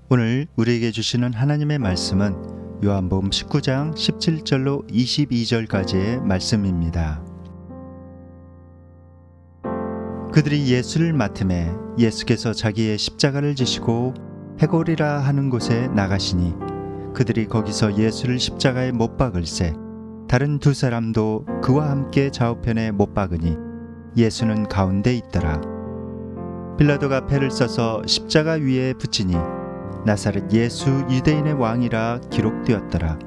오늘 우리에게 주시는 하나님의 말씀은 요한복음 19장 17절로 22절까지의 말씀입니다. 그들이 예수를 맡음에 예수께서 자기의 십자가를 지시고 해골이라 하는 곳에 나가시니 그들이 거기서 예수를 십자가에 못 박을새 다른 두 사람도 그와 함께 좌우편에 못 박으니 예수는 가운데 있더라. 빌라도가 패를 써서 십자가 위에 붙이니 나사렛 예수 유대인의 왕이라 기록되었더라.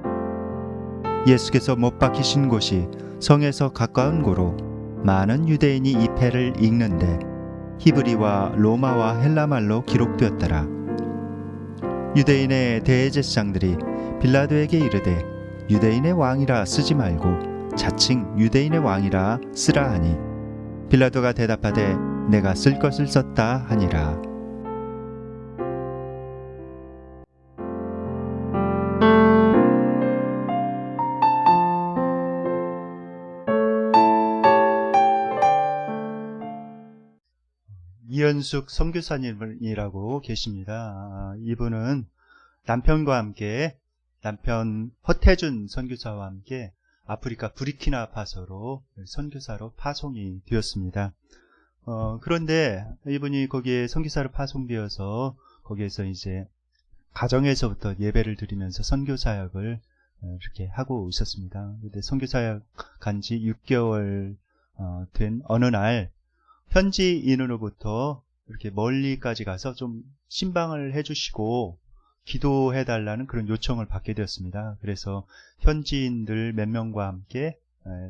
예수께서 못 박히신 곳이 성에서 가까운 고로 많은 유대인이 이 패를 읽는데 히브리와 로마와 헬라말로 기록되었더라. 유대인의 대제사장들이 빌라도에게 이르되 유대인의 왕이라 쓰지 말고 자칭 유대인의 왕이라 쓰라 하니 빌라도가 대답하되 내가 쓸 것을 썼다 하니라. 이현숙 선교사님이라고 계십니다. 이분은 남편과 함께 남편 허태준 선교사와 함께 아프리카 부르키나파소로 선교사로 파송이 되었습니다. 그런데 이분이 거기에 선교사로 파송되어서 거기에서 이제 가정에서부터 예배를 드리면서 선교사역을 이렇게 하고 있었습니다. 근데 선교사역 간지 6개월 된 어느 날 현지인으로부터 이렇게 멀리까지 가서 좀 신방을 해주시고 기도해달라는 그런 요청을 받게 되었습니다. 그래서 현지인들 몇 명과 함께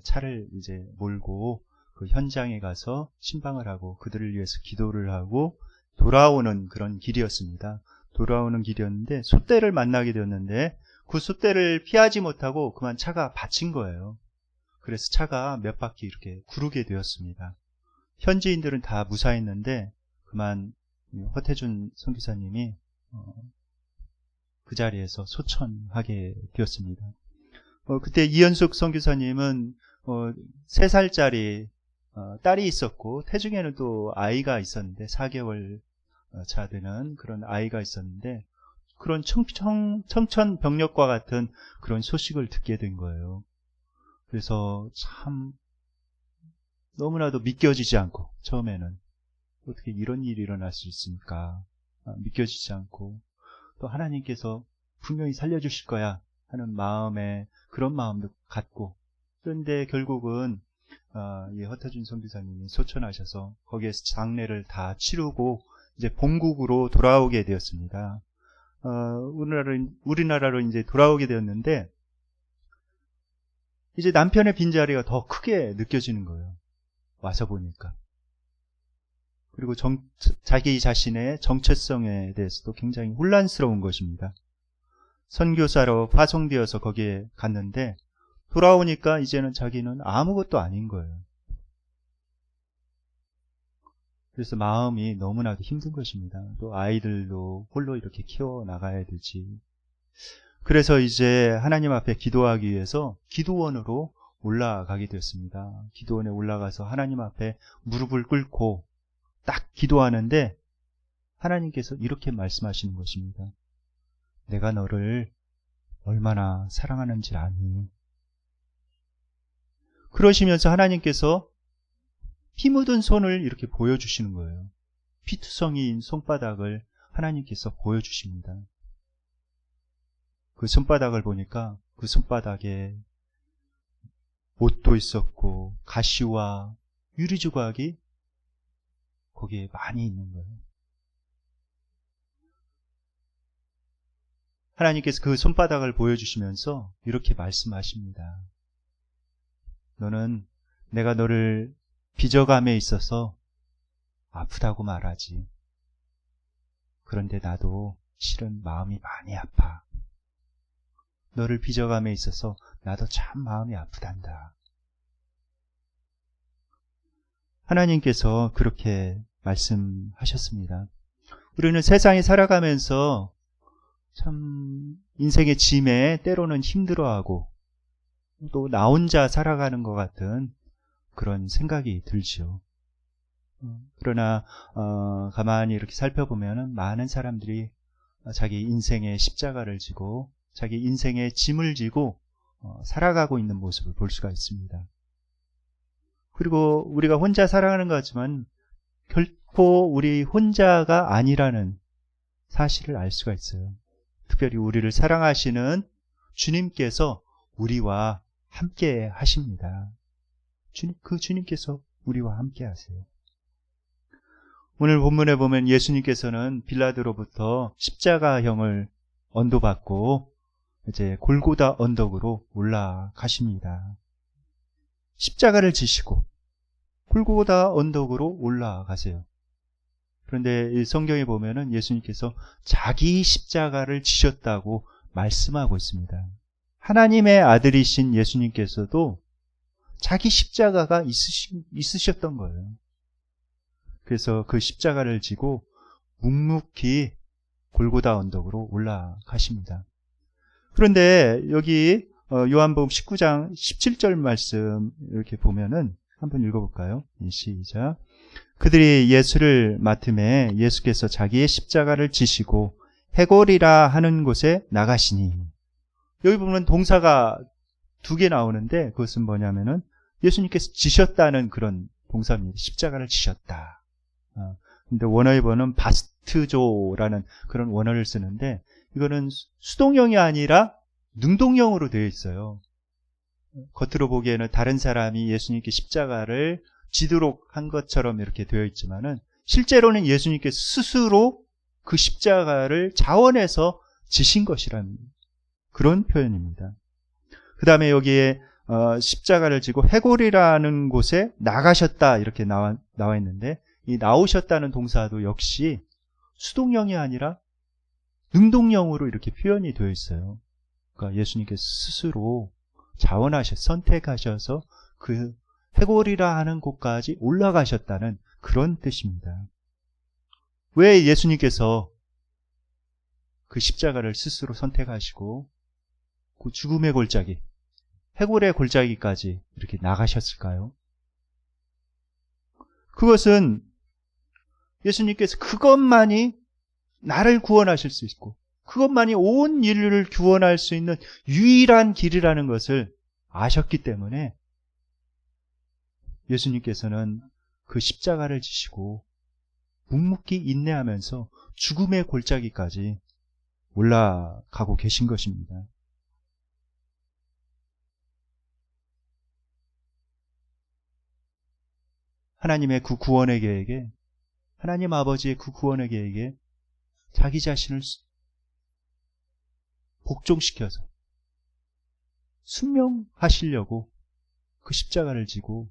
차를 이제 몰고 그 현장에 가서 신방을 하고 그들을 위해서 기도를 하고 돌아오는 그런 길이었습니다. 돌아오는 길이었는데 숫대를 만나게 되었는데 그 숫대를 피하지 못하고 그만 차가 받친 거예요. 그래서 차가 몇 바퀴 이렇게 구르게 되었습니다. 현지인들은 다 무사했는데 그만 허태준 선교사님이 그 자리에서 소천하게 되었습니다. 그때 이현숙 선교사님은 3살짜리 딸이 있었고 태중에는 또 아이가 있었는데 4개월 차 되는 그런 아이가 있었는데 그런 청천벽력과 같은 그런 소식을 듣게 된 거예요. 그래서 참 너무나도 믿겨지지 않고 처음에는 어떻게 이런 일이 일어날 수 있습니까? 믿겨지지 않고 또 하나님께서 분명히 살려주실 거야 하는 마음에 그런 마음도 갖고 그런데 결국은 이 허태준 선교사님이 소천하셔서 거기에서 장례를 다 치르고 이제 본국으로 돌아오게 되었습니다. 우리나라로 이제 돌아오게 되었는데 이제 남편의 빈자리가 더 크게 느껴지는 거예요. 와서 보니까. 그리고 자기 자신의 정체성에 대해서도 굉장히 혼란스러운 것입니다. 선교사로 파송되어서 거기에 갔는데 돌아오니까 이제는 자기는 아무것도 아닌 거예요. 그래서 마음이 너무나도 힘든 것입니다. 또 아이들도 홀로 이렇게 키워나가야 되지. 그래서 이제 하나님 앞에 기도하기 위해서 기도원으로 올라가게 되었습니다. 기도원에 올라가서 하나님 앞에 무릎을 꿇고 딱 기도하는데 하나님께서 이렇게 말씀하시는 것입니다. 내가 너를 얼마나 사랑하는지 아니. 그러시면서 하나님께서 피 묻은 손을 이렇게 보여주시는 거예요. 피투성이인 손바닥을 하나님께서 보여주십니다. 그 손바닥을 보니까 그 손바닥에 못도 있었고 가시와 유리 조각이 거기에 많이 있는 거예요. 하나님께서 그 손바닥을 보여주시면서 이렇게 말씀하십니다. 너는 내가 너를 빚어감에 있어서 아프다고 말하지. 그런데 나도 실은 마음이 많이 아파. 너를 빚어감에 있어서 나도 참 마음이 아프단다. 하나님께서 그렇게 말씀하셨습니다. 우리는 세상에 살아가면서 참 인생의 짐에 때로는 힘들어하고 또 나 혼자 살아가는 것 같은 그런 생각이 들죠. 그러나 가만히 이렇게 살펴보면 많은 사람들이 자기 인생의 십자가를 지고 자기 인생의 짐을 지고 살아가고 있는 모습을 볼 수가 있습니다. 그리고 우리가 혼자 살아가는 것 같지만 결코 우리 혼자가 아니라는 사실을 알 수가 있어요. 특별히 우리를 사랑하시는 주님께서 우리와 함께 하십니다. 그 주님께서 우리와 함께 하세요. 오늘 본문에 보면 예수님께서는 빌라도로부터 십자가형을 언도받고 이제 골고다 언덕으로 올라가십니다. 십자가를 지시고 골고다 언덕으로 올라가세요. 그런데 이 성경에 보면은 예수님께서 자기 십자가를 지셨다고 말씀하고 있습니다. 하나님의 아들이신 예수님께서도 자기 십자가가 있으셨던 거예요. 그래서 그 십자가를 지고 묵묵히 골고다 언덕으로 올라가십니다. 그런데 여기 요한복음 19장 17절 말씀 이렇게 보면은 한번 읽어볼까요? 시작. 그들이 예수를 맡음에 예수께서 자기의 십자가를 지시고 해골이라 하는 곳에 나가시니, 여기 보면 동사가 두 개 나오는데 그것은 뭐냐면은 예수님께서 지셨다는 그런 동사입니다. 십자가를 지셨다. 근데 원어의 번은 바스트조라는 그런 원어를 쓰는데 이거는 수동형이 아니라 능동형으로 되어 있어요. 겉으로 보기에는 다른 사람이 예수님께 십자가를 지도록 한 것처럼 이렇게 되어 있지만은 실제로는 예수님께서 스스로 그 십자가를 자원해서 지신 것이라는 그런 표현입니다. 그 다음에 여기에 십자가를 지고 해골이라는 곳에 나가셨다 이렇게 나와 있는데 이 나오셨다는 동사도 역시 수동형이 아니라 능동형으로 이렇게 표현이 되어 있어요. 그러니까 예수님께서 스스로 선택하셔서 그 해골이라 하는 곳까지 올라가셨다는 그런 뜻입니다. 왜 예수님께서 그 십자가를 스스로 선택하시고 그 죽음의 골짜기, 해골의 골짜기까지 이렇게 나가셨을까요? 그것은 예수님께서 그것만이 나를 구원하실 수 있고 그것만이 온 인류를 구원할 수 있는 유일한 길이라는 것을 아셨기 때문에 예수님께서는 그 십자가를 지시고 묵묵히 인내하면서 죽음의 골짜기까지 올라가고 계신 것입니다. 하나님의 그 구원의 계획에, 하나님 아버지의 그 구원의 계획에 자기 자신을 복종시켜서 순명하시려고 그 십자가를 지고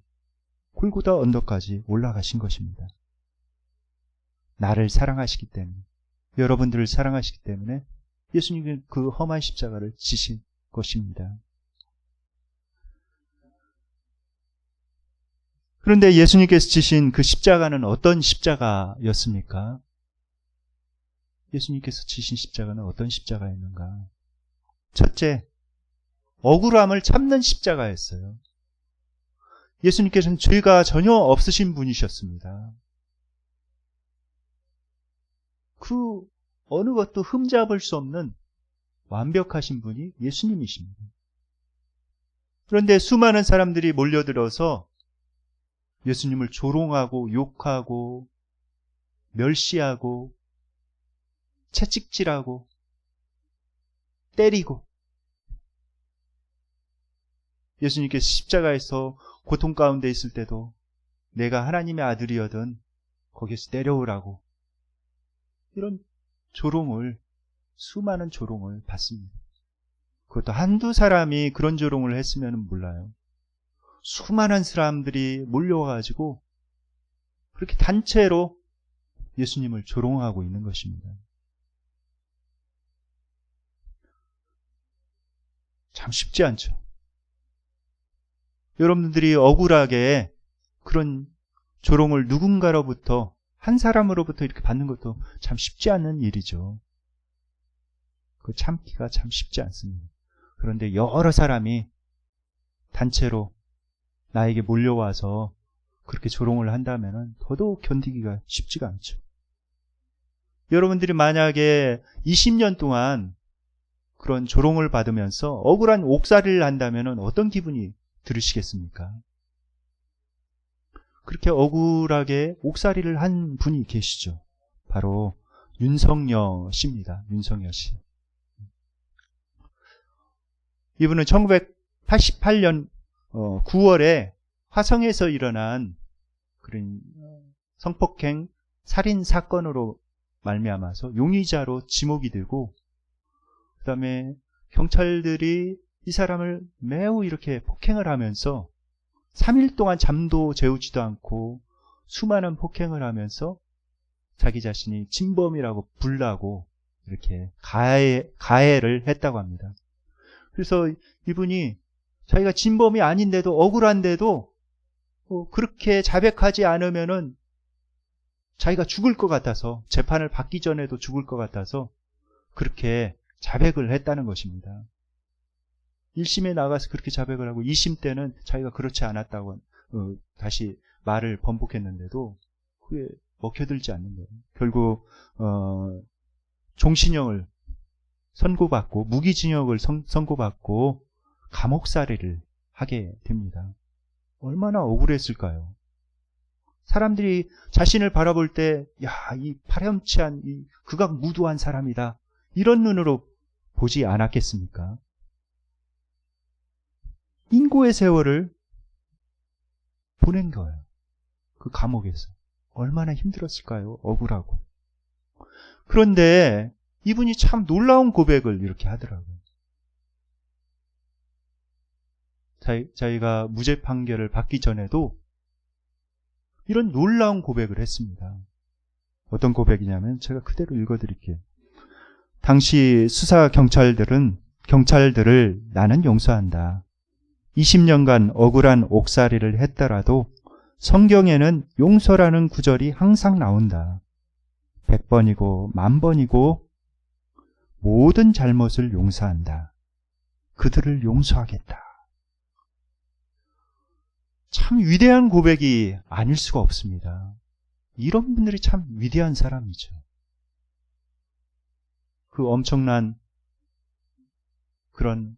골고다 언덕까지 올라가신 것입니다. 나를 사랑하시기 때문에, 여러분들을 사랑하시기 때문에 예수님은 그 험한 십자가를 지신 것입니다. 그런데 예수님께서 지신 그 십자가는 어떤 십자가였습니까? 예수님께서 지신 십자가는 어떤 십자가였는가? 첫째, 억울함을 참는 십자가였어요. 예수님께서는 죄가 전혀 없으신 분이셨습니다. 그 어느 것도 흠잡을 수 없는 완벽하신 분이 예수님이십니다. 그런데 수많은 사람들이 몰려들어서 예수님을 조롱하고 욕하고 멸시하고 채찍질하고 때리고, 예수님께서 십자가에서 고통 가운데 있을 때도 내가 하나님의 아들이거든 거기에서 내려오라고, 이런 조롱을, 수많은 조롱을 받습니다. 그것도 한두 사람이 그런 조롱을 했으면 몰라요. 수많은 사람들이 몰려와가지고 그렇게 단체로 예수님을 조롱하고 있는 것입니다. 참 쉽지 않죠. 여러분들이 억울하게 그런 조롱을 누군가로부터, 한 사람으로부터 이렇게 받는 것도 참 쉽지 않은 일이죠. 그 참기가 참 쉽지 않습니다. 그런데 여러 사람이 단체로 나에게 몰려와서 그렇게 조롱을 한다면 더더욱 견디기가 쉽지가 않죠. 여러분들이 만약에 20년 동안 그런 조롱을 받으면서 억울한 옥살이를 한다면 어떤 기분이 들으시겠습니까? 그렇게 억울하게 옥살이를 한 분이 계시죠. 바로 윤석여 씨입니다. 윤석여 씨. 이분은 1988년 9월에 화성에서 일어난 그런 성폭행 살인 사건으로 말미암아서 용의자로 지목이 되고, 그 다음에 경찰들이 이 사람을 매우 이렇게 폭행을 하면서 3일 동안 잠도 재우지도 않고 수많은 폭행을 하면서 자기 자신이 진범이라고 불라고 이렇게 가해를 했다고 합니다. 그래서 이분이 자기가 진범이 아닌데도 억울한데도 그렇게 자백하지 않으면은 자기가 죽을 것 같아서, 재판을 받기 전에도 죽을 것 같아서 그렇게 자백을 했다는 것입니다. 1심에 나가서 그렇게 자백을 하고 2심 때는 자기가 그렇지 않았다고 다시 말을 번복했는데도 그게 먹혀들지 않는 거예요. 결국 종신형을 선고받고 무기징역을 선고받고 감옥살이를 하게 됩니다. 얼마나 억울했을까요? 사람들이 자신을 바라볼 때, 야, 이 파렴치한, 이 극악무도한 사람이다, 이런 눈으로 보지 않았겠습니까? 인고의 세월을 보낸 거예요. 그 감옥에서. 얼마나 힘들었을까요? 억울하고. 그런데 이분이 참 놀라운 고백을 이렇게 하더라고요. 자기가 무죄 판결을 받기 전에도 이런 놀라운 고백을 했습니다. 어떤 고백이냐면 제가 그대로 읽어드릴게요. 당시 수사 경찰들을 나는 용서한다. 20년간 억울한 옥살이를 했더라도 성경에는 용서라는 구절이 항상 나온다. 100번이고 10,000번이고 모든 잘못을 용서한다. 그들을 용서하겠다. 참 위대한 고백이 아닐 수가 없습니다. 이런 분들이 참 위대한 사람이죠. 그 엄청난 그런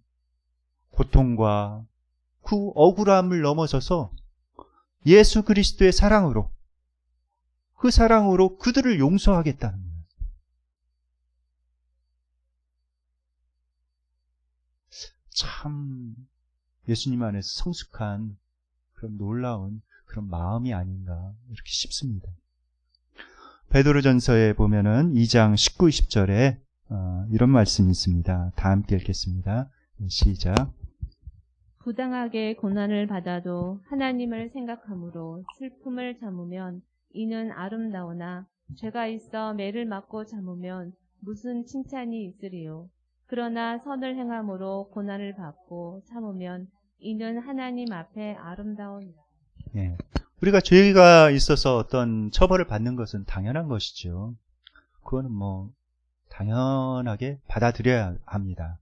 고통과 그 억울함을 넘어서서 예수 그리스도의 사랑으로, 그 사랑으로 그들을 용서하겠다는 거예요. 참 예수님 안에서 성숙한 그런 놀라운 그런 마음이 아닌가 이렇게 싶습니다. 베드로전서에 보면은 2장 19, 20절에 이런 말씀이 있습니다. 다 함께 읽겠습니다. 시작. 부당하게 고난을 받아도 하나님을 생각함으로 슬픔을 참으면 이는 아름다우나 죄가 있어 매를 맞고 참으면 무슨 칭찬이 있으리요. 그러나 선을 행함으로 고난을 받고 참으면 이는 하나님 앞에 아름다우니라. 예. 우리가 죄가 있어서 어떤 처벌을 받는 것은 당연한 것이죠. 그거는 뭐 당연하게 받아들여야 합니다.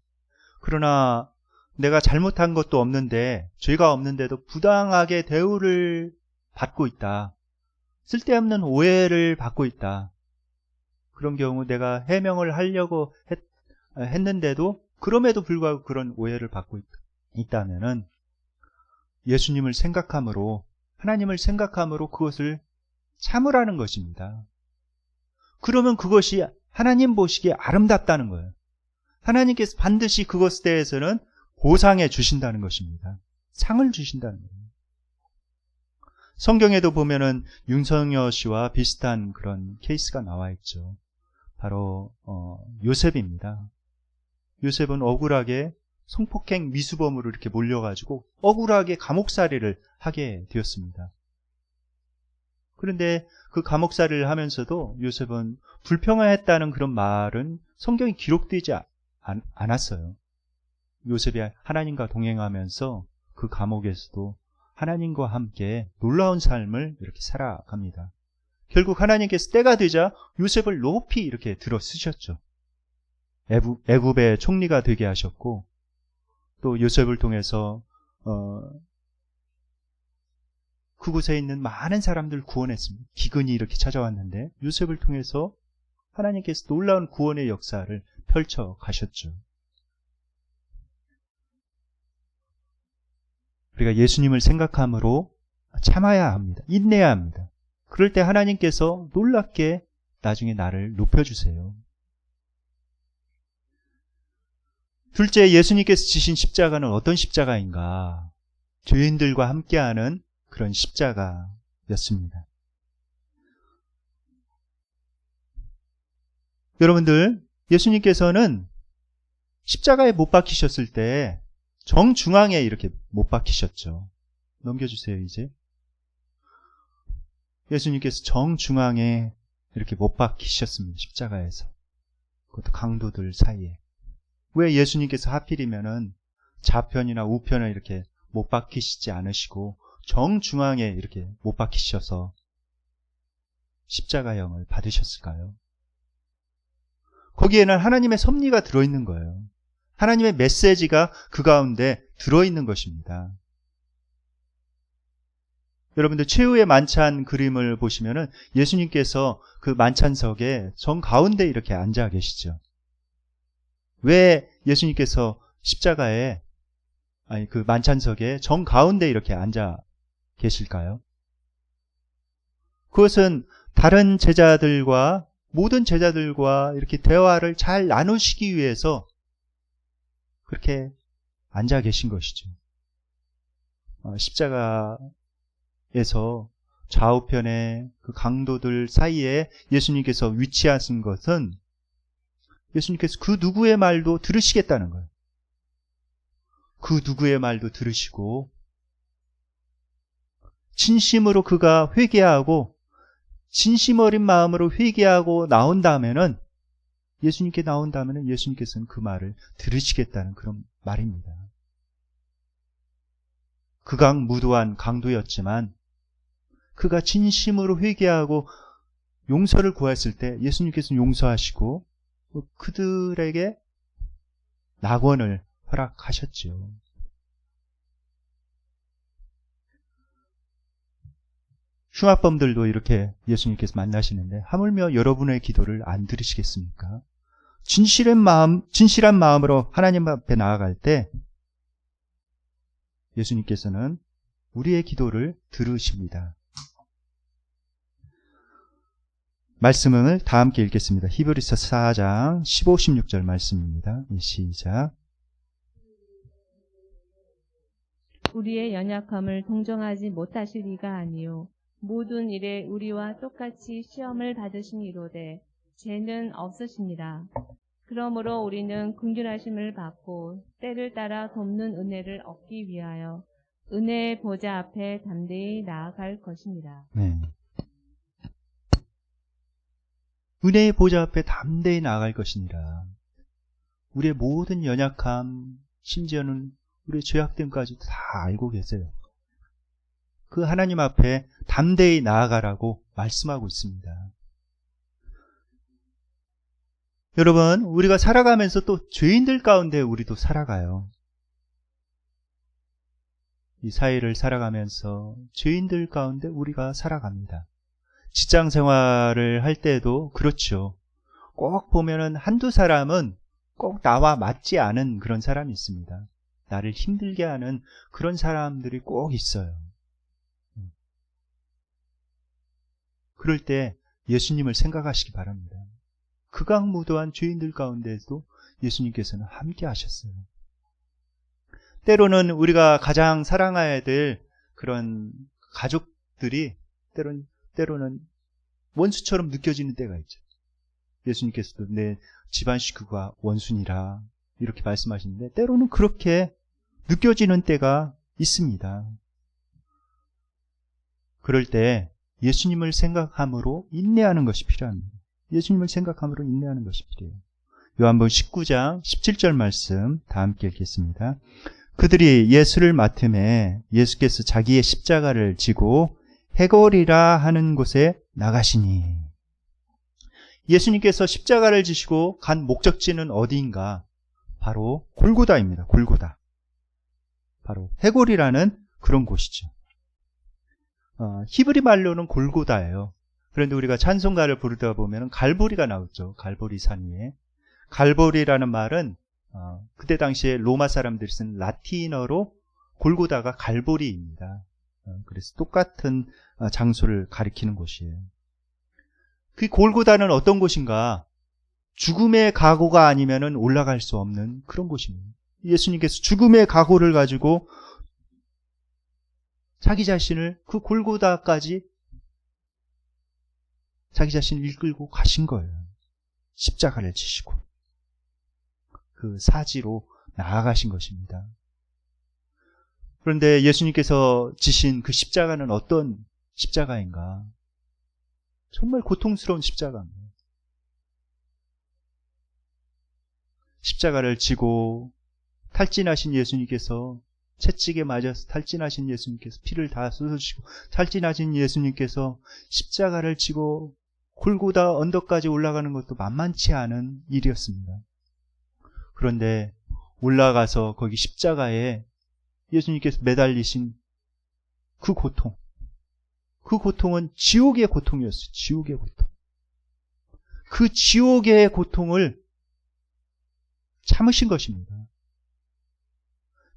그러나 내가 잘못한 것도 없는데, 죄가 없는데도 부당하게 대우를 받고 있다, 쓸데없는 오해를 받고 있다, 그런 경우 내가 해명을 하려고 했는데도 그럼에도 불구하고 그런 오해를 받고 있다면은 예수님을 생각함으로, 하나님을 생각함으로 그것을 참으라는 것입니다. 그러면 그것이 하나님 보시기에 아름답다는 거예요. 하나님께서 반드시 그것에 대해서는 보상해 주신다는 것입니다. 상을 주신다는 거예요. 성경에도 보면은 윤석여 씨와 비슷한 그런 케이스가 나와 있죠. 바로 요셉입니다. 요셉은 억울하게 성폭행 미수범으로 이렇게 몰려가지고 억울하게 감옥살이를 하게 되었습니다. 그런데 그 감옥살이를 하면서도 요셉은 불평했다는 그런 말은 성경에 기록되지 않았어요. 요셉이 하나님과 동행하면서 그 감옥에서도 하나님과 함께 놀라운 삶을 이렇게 살아갑니다. 결국 하나님께서 때가 되자 요셉을 높이 이렇게 들어 쓰셨죠. 애굽의 총리가 되게 하셨고, 또 요셉을 통해서 그곳에 있는 많은 사람들 구원했습니다. 기근이 이렇게 찾아왔는데 요셉을 통해서 하나님께서 놀라운 구원의 역사를 펼쳐 가셨죠. 우리가 예수님을 생각함으로 참아야 합니다. 인내해야 합니다. 그럴 때 하나님께서 놀랍게 나중에 나를 높여주세요. 둘째, 예수님께서 지신 십자가는 어떤 십자가인가? 죄인들과 함께하는 그런 십자가였습니다. 여러분들, 예수님께서는 십자가에 못 박히셨을 때 정중앙에 이렇게 못 박히셨죠. 넘겨주세요, 이제. 예수님께서 정중앙에 이렇게 못 박히셨습니다. 십자가에서. 그것도 강도들 사이에. 왜 예수님께서 하필이면은 좌편이나 우편을 이렇게 못 박히시지 않으시고 정중앙에 이렇게 못 박히셔서 십자가형을 받으셨을까요? 거기에는 하나님의 섭리가 들어있는 거예요. 하나님의 메시지가 그 가운데 들어있는 것입니다. 여러분들 최후의 만찬 그림을 보시면은 예수님께서 그 만찬석에 정 가운데 이렇게 앉아 계시죠. 왜 예수님께서 십자가에 그 만찬석에 정 가운데 이렇게 앉아 계실까요? 그것은 다른 제자들과 모든 제자들과 이렇게 대화를 잘 나누시기 위해서 그렇게 앉아 계신 것이죠. 십자가에서 좌우편에 그 강도들 사이에 예수님께서 위치하신 것은 예수님께서 그 누구의 말도 들으시겠다는 거예요. 그 누구의 말도 들으시고 진심으로 그가 회개하고 진심 어린 마음으로 회개하고 나온 다음에는 예수님께서는 그 말을 들으시겠다는 그런 말입니다. 극악무도한 강도였지만 그가 진심으로 회개하고 용서를 구했을 때 예수님께서는 용서하시고 그들에게 낙원을 허락하셨죠. 흉악범들도 이렇게 예수님께서 만나시는데 하물며 여러분의 기도를 안 들으시겠습니까? 진실한 마음으로 하나님 앞에 나아갈 때 예수님께서는 우리의 기도를 들으십니다. 말씀을 다 함께 읽겠습니다. 히브리서 4장 15, 16절 말씀입니다. 시작. 우리의 연약함을 동정하지 못하실 리가 아니요 모든 일에 우리와 똑같이 시험을 받으시니로되 죄는 없으십니다. 그러므로 우리는 긍휼하심을 받고 때를 따라 돕는 은혜를 얻기 위하여 은혜의 보좌 앞에 담대히 나아갈 것입니다. 네. 은혜의 보좌 앞에 담대히 나아갈 것이니라. 우리의 모든 연약함, 심지어는 우리의 죄악됨까지도 다 알고 계세요. 그 하나님 앞에 담대히 나아가라고 말씀하고 있습니다. 여러분, 우리가 살아가면서 또 죄인들 가운데 우리도 살아가요. 이 사회를 살아가면서 죄인들 가운데 우리가 살아갑니다. 직장 생활을 할 때도 그렇죠. 꼭 보면은 한두 사람은 꼭 나와 맞지 않은 그런 사람이 있습니다. 나를 힘들게 하는 그런 사람들이 꼭 있어요. 그럴 때 예수님을 생각하시기 바랍니다. 극악무도한 죄인들 가운데에도 예수님께서는 함께 하셨어요. 때로는 우리가 가장 사랑해야 될 그런 가족들이 때로는 원수처럼 느껴지는 때가 있죠. 예수님께서도 내 집안 식구가 원수니라 이렇게 말씀하시는데 때로는 그렇게 느껴지는 때가 있습니다. 그럴 때 예수님을 생각함으로 인내하는 것이 필요합니다. 예수님을 생각함으로 인내하는 것이 필요해요. 요한복음 19장 17절 말씀 다 함께 읽겠습니다. 그들이 예수를 맡음에 예수께서 자기의 십자가를 지고 해골이라 하는 곳에 나가시니. 예수님께서 십자가를 지시고 간 목적지는 어디인가? 바로 골고다입니다. 골고다. 바로 해골이라는 그런 곳이죠. 히브리 말로는 골고다예요. 그런데 우리가 찬송가를 부르다 보면 갈보리가 나오죠. 갈보리 산 위에. 갈보리라는 말은 그때 당시에 로마 사람들이 쓴 라틴어로 골고다가 갈보리입니다. 그래서 똑같은 장소를 가리키는 곳이에요. 그 골고다는 어떤 곳인가? 죽음의 각오가 아니면 올라갈 수 없는 그런 곳입니다. 예수님께서 죽음의 각오를 가지고 자기 자신을 그 골고다까지 자기 자신을 이끌고 가신 거예요. 십자가를 지시고 그 사지로 나아가신 것입니다. 그런데 예수님께서 지신 그 십자가는 어떤 십자가인가? 정말 고통스러운 십자가입니다. 십자가를 지고 탈진하신 예수님께서, 채찍에 맞아서 탈진하신 예수님께서 피를 다 쏟으시고 탈진하신 예수님께서 십자가를 지고 골고다 언덕까지 올라가는 것도 만만치 않은 일이었습니다. 그런데 올라가서 거기 십자가에 예수님께서 매달리신 그 고통, 그 고통은 지옥의 고통이었어요. 지옥의 고통. 그 지옥의 고통을 참으신 것입니다.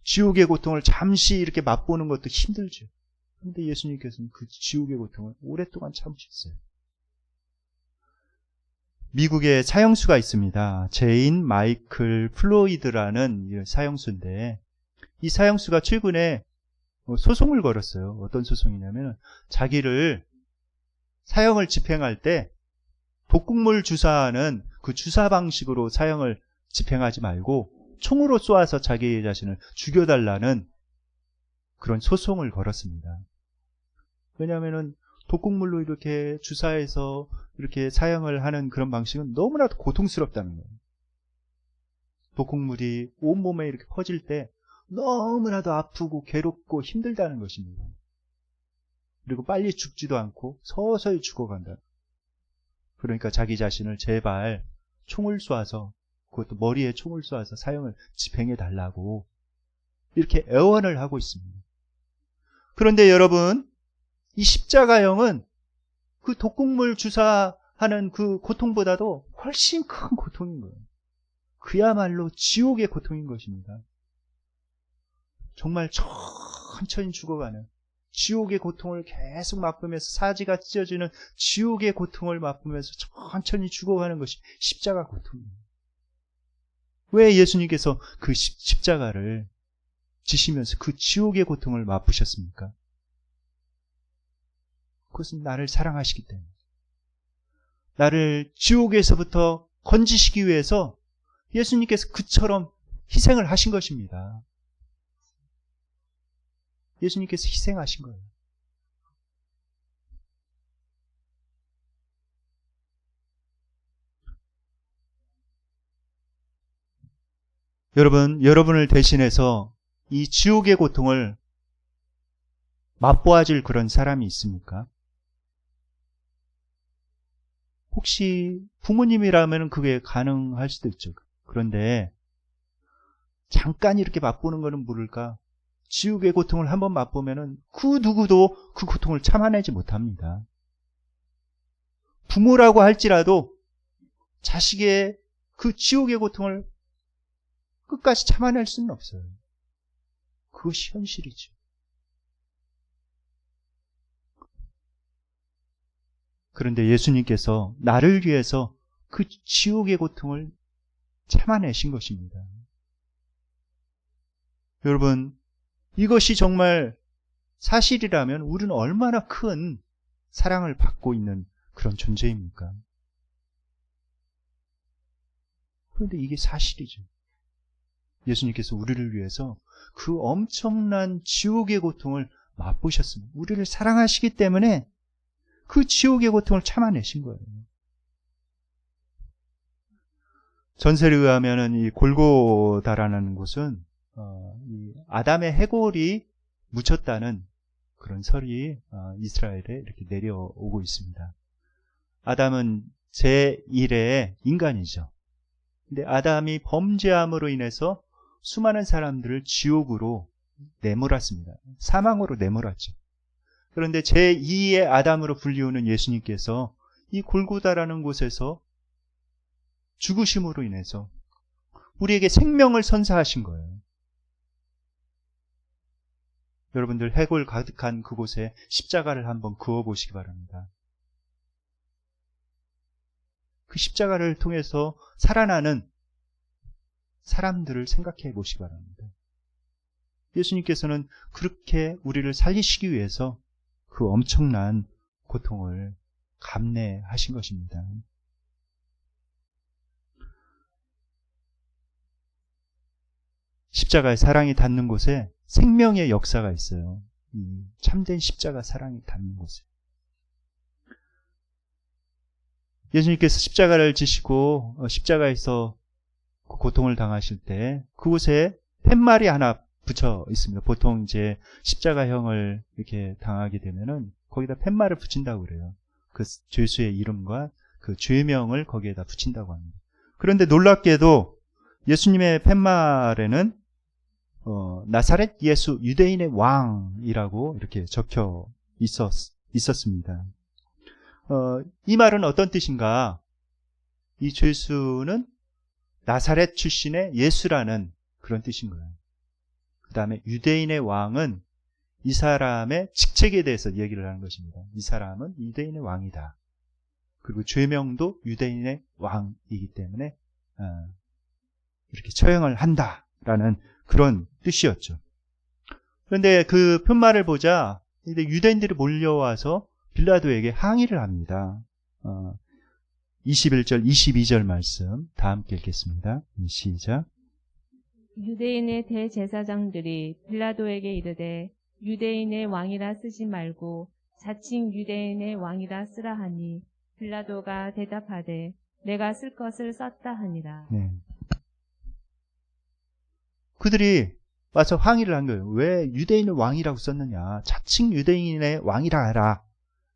지옥의 고통을 잠시 이렇게 맛보는 것도 힘들죠. 그런데 예수님께서는 그 지옥의 고통을 오랫동안 참으셨어요. 미국에 사형수가 있습니다. 제인 마이클 플로이드라는 사형수인데, 이 사형수가 최근에 소송을 걸었어요. 어떤 소송이냐면, 자기를 사형을 집행할 때 독극물 주사하는 그 주사 방식으로 사형을 집행하지 말고 총으로 쏘아서 자기 자신을 죽여달라는 그런 소송을 걸었습니다. 왜냐하면 독극물로 이렇게 주사해서 이렇게 사형을 하는 그런 방식은 너무나도 고통스럽다는 거예요. 독극물이 온몸에 이렇게 퍼질 때 너무나도 아프고 괴롭고 힘들다는 것입니다. 그리고 빨리 죽지도 않고 서서히 죽어간다. 그러니까 자기 자신을 제발 총을 쏴서, 그것도 머리에 총을 쏴서 사형을 집행해 달라고 이렇게 애원을 하고 있습니다. 그런데 여러분, 이 십자가형은 그 독극물 주사하는 그 고통보다도 훨씬 큰 고통인 거예요. 그야말로 지옥의 고통인 것입니다. 정말 천천히 죽어가는 지옥의 고통을 계속 맛보면서, 사지가 찢어지는 지옥의 고통을 맛보면서 천천히 죽어가는 것이 십자가 고통입니다. 왜 예수님께서 그 십자가를 지시면서 그 지옥의 고통을 맛보셨습니까? 그것은 나를 사랑하시기 때문에, 나를 지옥에서부터 건지시기 위해서 예수님께서 그처럼 희생을 하신 것입니다. 예수님께서 희생하신 거예요. 여러분을 대신해서 이 지옥의 고통을 맛보아줄 그런 사람이 있습니까? 혹시 부모님이라면 그게 가능할 수도 있죠. 그런데 잠깐 이렇게 맛보는 거는 모를까? 지옥의 고통을 한번 맛보면은 그 누구도 그 고통을 참아내지 못합니다. 부모라고 할지라도 자식의 그 지옥의 고통을 끝까지 참아낼 수는 없어요. 그것이 현실이죠. 그런데 예수님께서 나를 위해서 그 지옥의 고통을 참아내신 것입니다. 여러분, 이것이 정말 사실이라면 우리는 얼마나 큰 사랑을 받고 있는 그런 존재입니까? 그런데 이게 사실이죠. 예수님께서 우리를 위해서 그 엄청난 지옥의 고통을 맛보셨습니다. 우리를 사랑하시기 때문에 그 지옥의 고통을 참아내신 거예요. 전설에 의하면 이 골고다라는 곳은 이 아담의 해골이 묻혔다는 그런 설이 이스라엘에 이렇게 내려오고 있습니다. 아담은 제1의 인간이죠. 근데 아담이 범죄함으로 인해서 수많은 사람들을 지옥으로 내몰았습니다. 사망으로 내몰았죠. 그런데 제2의 아담으로 불리우는 예수님께서 이 골고다라는 곳에서 죽으심으로 인해서 우리에게 생명을 선사하신 거예요. 여러분들 해골 가득한 그곳에 십자가를 한번 그어보시기 바랍니다. 그 십자가를 통해서 살아나는 사람들을 생각해 보시기 바랍니다. 예수님께서는 그렇게 우리를 살리시기 위해서 그 엄청난 고통을 감내하신 것입니다. 십자가의 사랑이 닿는 곳에 생명의 역사가 있어요. 이 참된 십자가 사랑이 닿는 곳에. 예수님께서 십자가를 지시고 십자가에서 고통을 당하실 때 그곳에 팻말이 하나 붙여 있습니다. 보통 이제 십자가형을 이렇게 당하게 되면은 거기다 팻말을 붙인다고 그래요. 그 죄수의 이름과 그 죄명을 거기에다 붙인다고 합니다. 그런데 놀랍게도 예수님의 팻말에는 나사렛 예수 유대인의 왕이라고 이렇게 적혀 있었습니다. 이 말은 어떤 뜻인가? 이 죄수는 나사렛 출신의 예수라는 그런 뜻인 거예요. 그 다음에 유대인의 왕은 이 사람의 직책에 대해서 얘기를 하는 것입니다. 이 사람은 유대인의 왕이다. 그리고 죄명도 유대인의 왕이기 때문에 이렇게 처형을 한다라는 그런 뜻이었죠. 그런데 그 푯말을 보자 유대인들이 몰려와서 빌라도에게 항의를 합니다. 21절, 22절 말씀 다 함께 읽겠습니다. 시작. 유대인의 대제사장들이 빌라도에게 이르되 유대인의 왕이라 쓰지 말고 자칭 유대인의 왕이라 쓰라 하니 빌라도가 대답하되 내가 쓸 것을 썼다 하니라. 네. 그들이 와서 항의를 한 거예요. 왜 유대인의 왕이라고 썼느냐. 자칭 유대인의 왕이라 하라.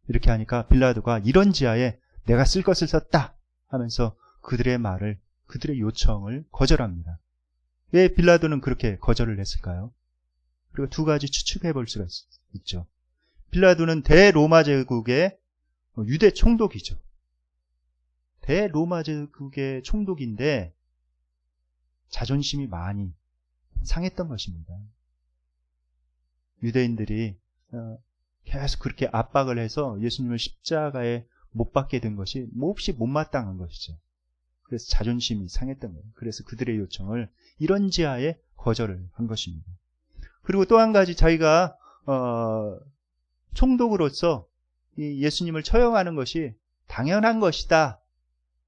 이렇게 하니까 빌라도가 이런 지하에 내가 쓸 것을 썼다 하면서 그들의 말을, 그들의 요청을 거절합니다. 왜 빌라도는 그렇게 거절을 했을까요? 그리고 두 가지 추측해 볼 수가 있죠. 빌라도는 대로마 제국의 유대 총독이죠. 대로마 제국의 총독인데 자존심이 많이 상했던 것입니다. 유대인들이 계속 그렇게 압박을 해서 예수님을 십자가에 못 박게 된 것이 몹시 못마땅한 것이죠. 그래서 자존심이 상했던 거예요. 그래서 그들의 요청을 이런 지하에 거절을 한 것입니다. 그리고 또 한 가지 자기가 총독으로서 이 예수님을 처형하는 것이 당연한 것이다.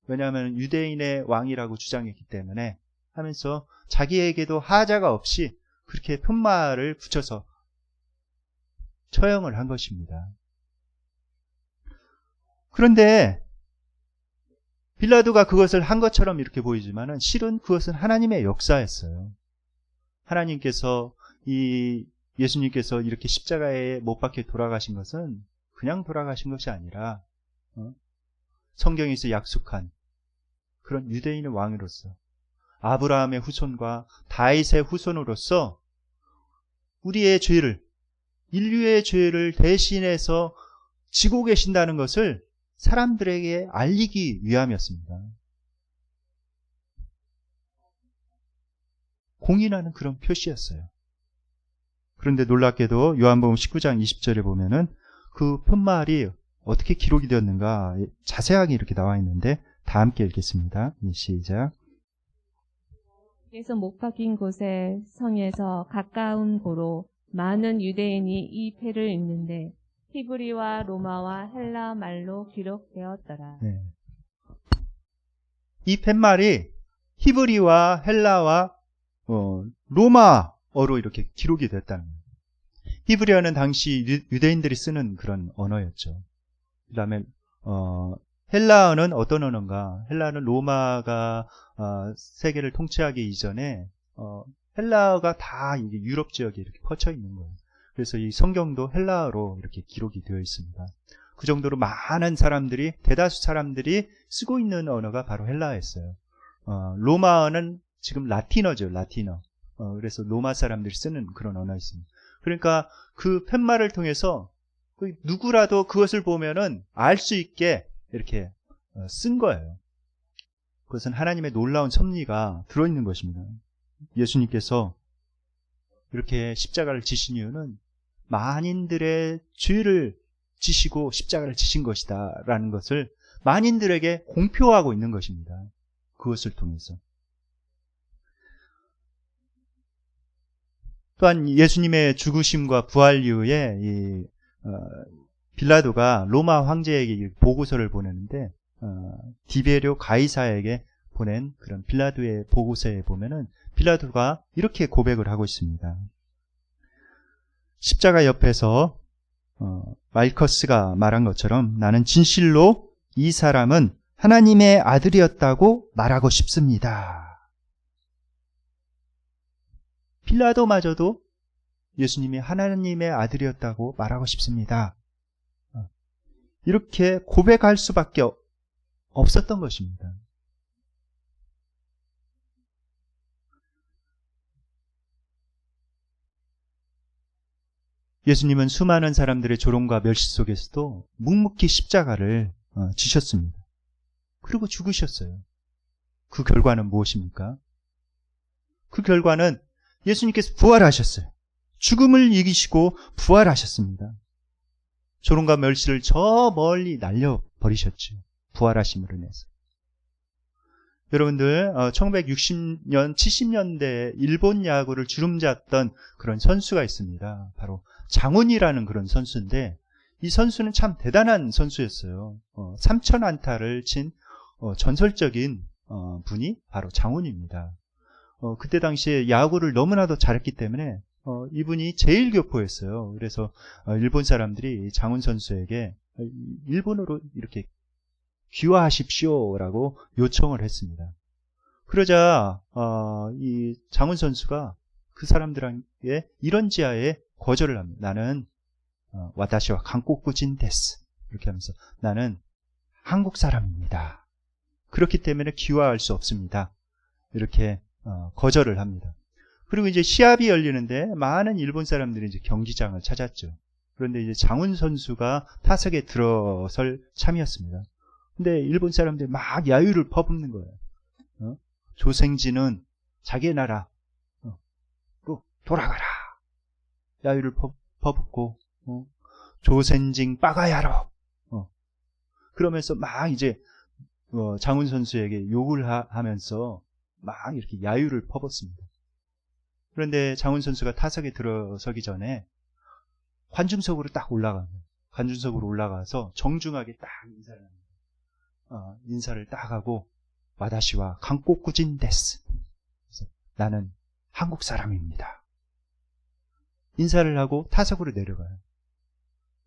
왜냐하면 유대인의 왕이라고 주장했기 때문에 하면서 자기에게도 하자가 없이 그렇게 푯말을 붙여서 처형을 한 것입니다. 그런데 빌라도가 그것을 한 것처럼 이렇게 보이지만은 실은 그것은 하나님의 역사였어요. 하나님께서 예수님께서 이렇게 십자가에 못 박혀 돌아가신 것은 그냥 돌아가신 것이 아니라 성경에서 약속한 그런 유대인의 왕으로서 아브라함의 후손과 다윗의 후손으로서 우리의 죄를, 인류의 죄를 대신해서 지고 계신다는 것을 사람들에게 알리기 위함이었습니다. 공인하는 그런 표시였어요. 그런데 놀랍게도 요한복음 19장 20절에 보면은 그 푯말이 어떻게 기록이 되었는가 자세하게 이렇게 나와 있는데 다 함께 읽겠습니다. 시작. 그래서 못 박힌 곳에 성에서 가까운 고로 많은 유대인이 이 패를 읽는데 히브리와 로마와 헬라 말로 기록되었더라. 네. 이 팻말이 히브리와 헬라와 로마어로 이렇게 기록이 됐다는 거예요. 히브리어는 당시 유대인들이 쓰는 그런 언어였죠. 그 다음에 헬라어는 어떤 언어인가? 헬라어는 로마가 세계를 통치하기 이전에 헬라어가 다 유럽 지역에 이렇게 퍼쳐 있는 거예요. 그래서 이 성경도 헬라어로 이렇게 기록이 되어 있습니다. 그 정도로 많은 사람들이, 대다수 사람들이 쓰고 있는 언어가 바로 헬라어였어요. 로마어는 지금 라틴어죠, 라틴어. 그래서 로마 사람들이 쓰는 그런 언어였습니다. 그러니까 그 팻말을 통해서 누구라도 그것을 보면은 알 수 있게 이렇게 쓴 거예요. 그것은 하나님의 놀라운 섭리가 들어있는 것입니다. 예수님께서 이렇게 십자가를 지신 이유는 만인들의 죄를 지시고 십자가를 지신 것이다 라는 것을 만인들에게 공표하고 있는 것입니다. 그것을 통해서. 또한 예수님의 죽으심과 부활 이후에 빌라도가 로마 황제에게 보고서를 보내는데 디베rio 가이사에게 보낸 그런 빌라도의 보고서에 보면은 빌라도가 이렇게 고백을 하고 있습니다. 십자가 옆에서 말커스가 말한 것처럼 나는 진실로 이 사람은 하나님의 아들이었다고 말하고 싶습니다. 빌라도마저도 예수님이 하나님의 아들이었다고 말하고 싶습니다. 이렇게 고백할 수밖에 없었던 것입니다. 예수님은 수많은 사람들의 조롱과 멸시 속에서도 묵묵히 십자가를 지셨습니다. 그리고 죽으셨어요. 그 결과는 무엇입니까? 그 결과는 예수님께서 부활하셨어요. 죽음을 이기시고 부활하셨습니다. 조롱과 멸시를 저 멀리 날려버리셨죠. 부활하심으로 인해서. 여러분들 1960년, 70년대 일본 야구를 주름잡던 그런 선수가 있습니다. 바로 장훈이라는 그런 선수인데 이 선수는 참 대단한 선수였어요. 3,000안타를 친 전설적인 분이 바로 장훈입니다. 그때 당시에 야구를 너무나도 잘했기 때문에 이분이 제일 교포였어요. 그래서 일본 사람들이 장훈 선수에게 일본어로 이렇게 귀화하십시오라고 요청을 했습니다. 그러자 이 장훈 선수가 그 사람들에게 이런 지하에 거절을 합니다. 나는 와다시와 한국구진 데스 이렇게 하면서 나는 한국 사람입니다. 그렇기 때문에 귀화할 수 없습니다. 이렇게 거절을 합니다. 그리고 이제 시합이 열리는데 많은 일본 사람들이 이제 경기장을 찾았죠. 그런데 이제 장훈 선수가 타석에 들어설 참이었습니다. 근데 일본 사람들이 막 야유를 퍼붓는 거예요. 조생지는 자기의 나라 로 돌아가라. 야유를 퍼붓고 조센징 빠가야로 그러면서 막 이제 장훈 선수에게 욕을 하면서 막 이렇게 야유를 퍼붓습니다. 그런데 장훈 선수가 타석에 들어서기 전에 관중석으로 딱 올라갑니다. 관중석으로 올라가서 정중하게 딱 인사를 딱 하고 와다시와 한국구진 데스. 나는 한국 사람입니다. 인사를 하고 타석으로 내려가요.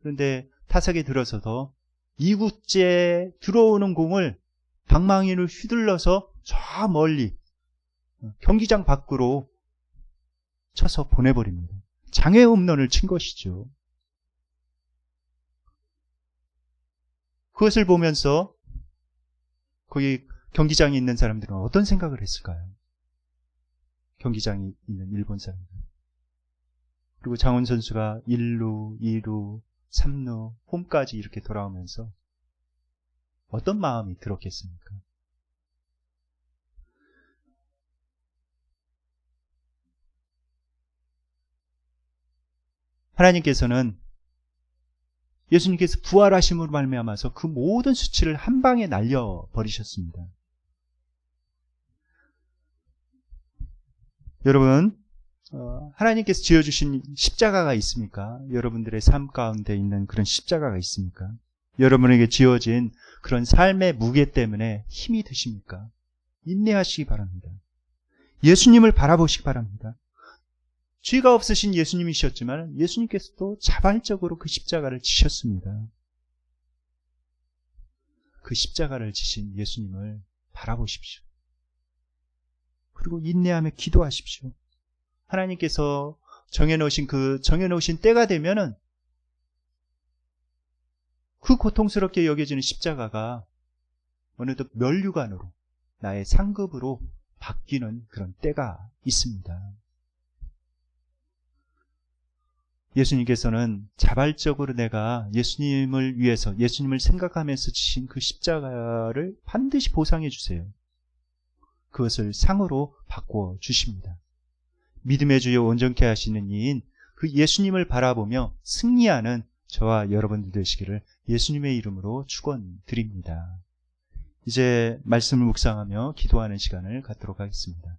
그런데 타석에 들어서서 2구째 들어오는 공을 방망이를 휘둘러서 저 멀리 경기장 밖으로 쳐서 보내버립니다. 장애 홈런을 친 것이죠. 그것을 보면서 거기 경기장에 있는 사람들은 어떤 생각을 했을까요? 경기장에 있는 일본 사람들. 그리고 장훈 선수가 1루, 2루, 3루, 홈까지 이렇게 돌아오면서 어떤 마음이 들었겠습니까? 하나님께서는 예수님께서 부활하심으로 말미암아서 그 모든 수치를 한 방에 날려버리셨습니다. 여러분, 하나님께서 지어주신 십자가가 있습니까? 여러분들의 삶 가운데 있는 그런 십자가가 있습니까? 여러분에게 지어진 그런 삶의 무게 때문에 힘이 드십니까? 인내하시기 바랍니다. 예수님을 바라보시기 바랍니다. 죄가 없으신 예수님이셨지만 예수님께서도 자발적으로 그 십자가를 지셨습니다. 그 십자가를 지신 예수님을 바라보십시오. 그리고 인내하며 기도하십시오. 하나님께서 정해놓으신 때가 되면은 그 고통스럽게 여겨지는 십자가가 어느덧 면류관으로 나의 상급으로 바뀌는 그런 때가 있습니다. 예수님께서는 자발적으로 내가 예수님을 위해서, 예수님을 생각하면서 지신 그 십자가를 반드시 보상해 주세요. 그것을 상으로 바꿔 주십니다. 믿음의 주요 온전케 하시는 이인 그 예수님을 바라보며 승리하는 저와 여러분들 되시기를 예수님의 이름으로 축원드립니다. 이제 말씀을 묵상하며 기도하는 시간을 갖도록 하겠습니다.